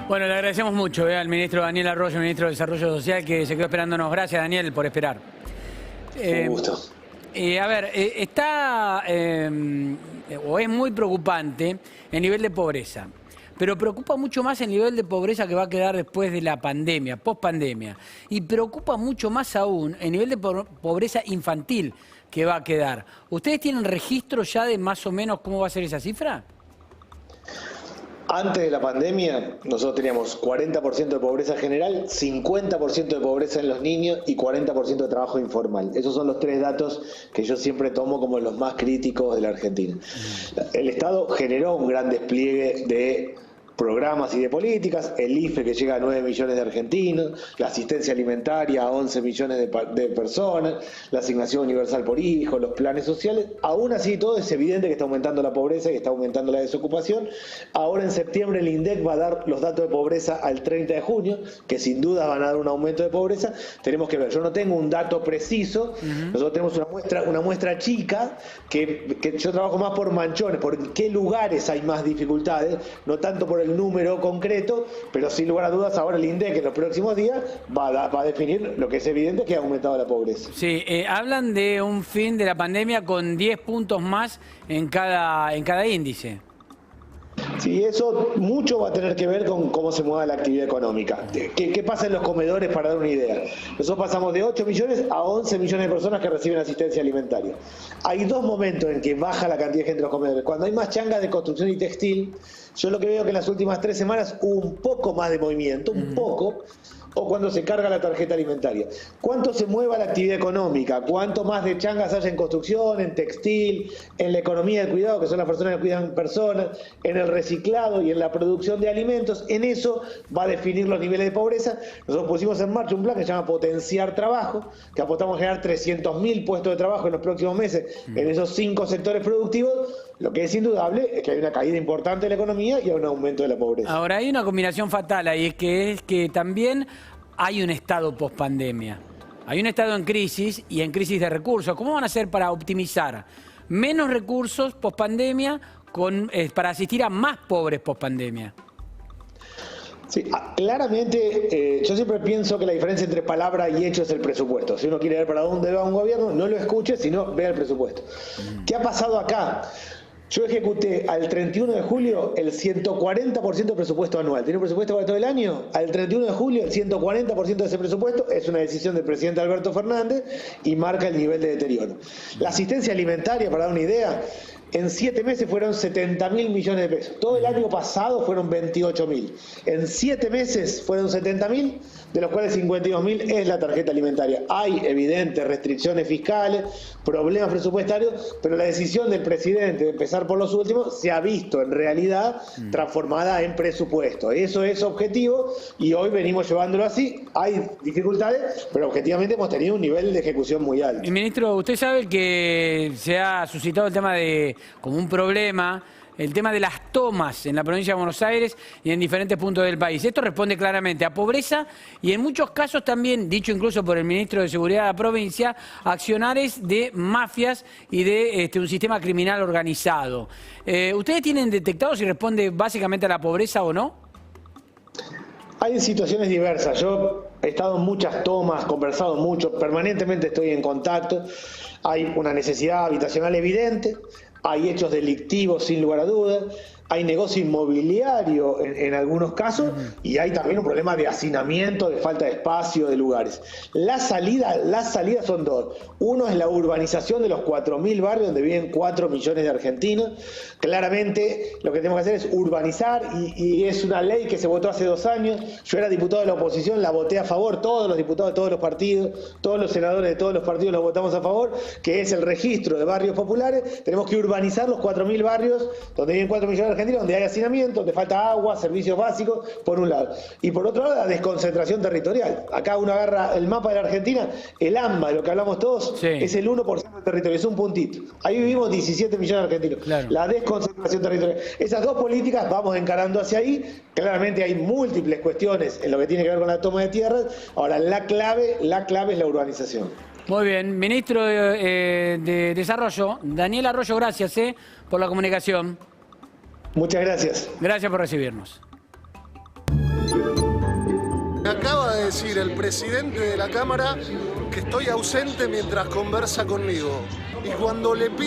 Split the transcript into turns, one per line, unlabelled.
Bueno, le agradecemos mucho al ministro Daniel Arroyo, ministro de Desarrollo Social, que se quedó esperándonos. Gracias, Daniel, por esperar.
Un gusto.
A ver, está o es muy preocupante el nivel de pobreza, pero preocupa mucho más el nivel de pobreza que va a quedar después de la pandemia, post-pandemia. Y preocupa mucho más aún el nivel de pobreza infantil que va a quedar. ¿Ustedes tienen registro ya de más o menos cómo va a ser esa cifra?
Antes de la pandemia, nosotros teníamos 40% de pobreza general, 50% de pobreza en los niños y 40% de trabajo informal. Esos son los tres datos que yo siempre tomo como los más críticos de la Argentina. El Estado generó un gran despliegue de programas y de políticas, el IFE que llega a 9 millones de argentinos, la asistencia alimentaria a 11 millones de personas, la asignación universal por hijo, los planes sociales. Aún así todo es evidente que está aumentando la pobreza y que está aumentando la desocupación. Ahora en septiembre el INDEC va a dar los datos de pobreza al 30 de junio, que sin duda van a dar un aumento de pobreza. Tenemos que ver, yo no tengo un dato preciso, nosotros tenemos una muestra chica, que yo trabajo más por manchones, por qué lugares hay más dificultades, no tanto por el número concreto, pero sin lugar a dudas ahora el INDEC en los próximos días va a definir lo que es evidente, que ha aumentado la pobreza.
Sí, hablan de un fin de la pandemia con 10 puntos más en cada índice.
Sí, eso mucho va a tener que ver con cómo se mueva la actividad económica. ¿Qué pasa en los comedores, para dar una idea? Nosotros pasamos de 8 millones a 11 millones de personas que reciben asistencia alimentaria. Hay dos momentos en que baja la cantidad de gente en los comedores. Cuando hay más changas de construcción y textil, yo lo que veo que en las últimas 3 semanas hubo un poco más de movimiento, un poco, o cuando se carga la tarjeta alimentaria. ¿Cuánto se mueva la actividad económica? ¿Cuánto más de changas haya en construcción, en textil, en la economía del cuidado, que son las personas que cuidan personas, en el reciclado y en la producción de alimentos? En eso va a definir los niveles de pobreza. Nosotros pusimos en marcha un plan que se llama Potenciar Trabajo, que apostamos a generar 300.000 puestos de trabajo en los próximos meses en esos 5 sectores productivos. Lo que es indudable es que hay una caída importante de la economía y un aumento de la pobreza.
Ahora, hay una combinación fatal ahí, es que también hay un estado post-pandemia. Hay un estado en crisis y en crisis de recursos. ¿Cómo van a hacer para optimizar menos recursos post-pandemia para asistir a más pobres post-pandemia?
Sí, claramente yo siempre pienso que la diferencia entre palabra y hecho es el presupuesto. Si uno quiere ver para dónde va un gobierno, no lo escuche, sino vea el presupuesto. ¿Qué ha pasado acá? Yo ejecuté al 31 de julio el 140% del presupuesto anual. ¿Tiene un presupuesto para todo el año? Al 31 de julio el 140% de ese presupuesto es una decisión del presidente Alberto Fernández y marca el nivel de deterioro. La asistencia alimentaria, para dar una idea, en 7 meses fueron 70.000 millones de pesos. Todo el año pasado fueron 28.000. En 7 meses fueron 70.000, de los cuales 52.000 es la tarjeta alimentaria. Hay evidentes restricciones fiscales, problemas presupuestarios, pero la decisión del presidente de empezar por los últimos se ha visto en realidad transformada en presupuesto. Eso es objetivo y hoy venimos llevándolo así. Hay dificultades, pero objetivamente hemos tenido un nivel de ejecución muy alto.
Y ministro, usted sabe que se ha suscitado el tema de, como un problema, el tema de las tomas en la provincia de Buenos Aires y en diferentes puntos del país. Esto responde claramente a pobreza y en muchos casos también, dicho incluso por el ministro de Seguridad de la provincia, accionares de mafias y de un sistema criminal organizado. ¿Ustedes tienen detectado si responde básicamente a la pobreza o no?
Hay situaciones diversas. Yo he estado en muchas tomas, conversado mucho, permanentemente estoy en contacto. Hay una necesidad habitacional evidente, hay hechos delictivos sin lugar a dudas, hay negocio inmobiliario en algunos casos y hay también un problema de hacinamiento, de falta de espacio, de lugares. Las salidas son dos. Uno es la urbanización de los 4.000 barrios donde viven 4 millones de argentinos. Claramente lo que tenemos que hacer es urbanizar y es una ley que se votó hace 2 años. Yo era diputado de la oposición, la voté a favor, todos los diputados de todos los partidos, todos los senadores de todos los partidos los votamos a favor, que es el registro de barrios populares. Tenemos que urbanizar los 4.000 barrios donde viven 4 millones de argentinos, donde hay hacinamiento, donde falta agua, servicios básicos, por un lado. Y por otro lado, la desconcentración territorial. Acá uno agarra el mapa de la Argentina, el AMBA, de lo que hablamos todos,
sí,
es el 1% del territorio, es un puntito. Ahí vivimos 17 millones de argentinos.
Claro.
La desconcentración territorial. Esas dos políticas vamos encarando hacia ahí. Claramente hay múltiples cuestiones en lo que tiene que ver con la toma de tierras. Ahora, la clave es la urbanización.
Muy bien. Ministro de Desarrollo, Daniel Arroyo, gracias por la comunicación.
Muchas gracias.
Gracias por recibirnos.
Me acaba de decir el presidente de la Cámara que estoy ausente mientras conversa conmigo. Y cuando le pido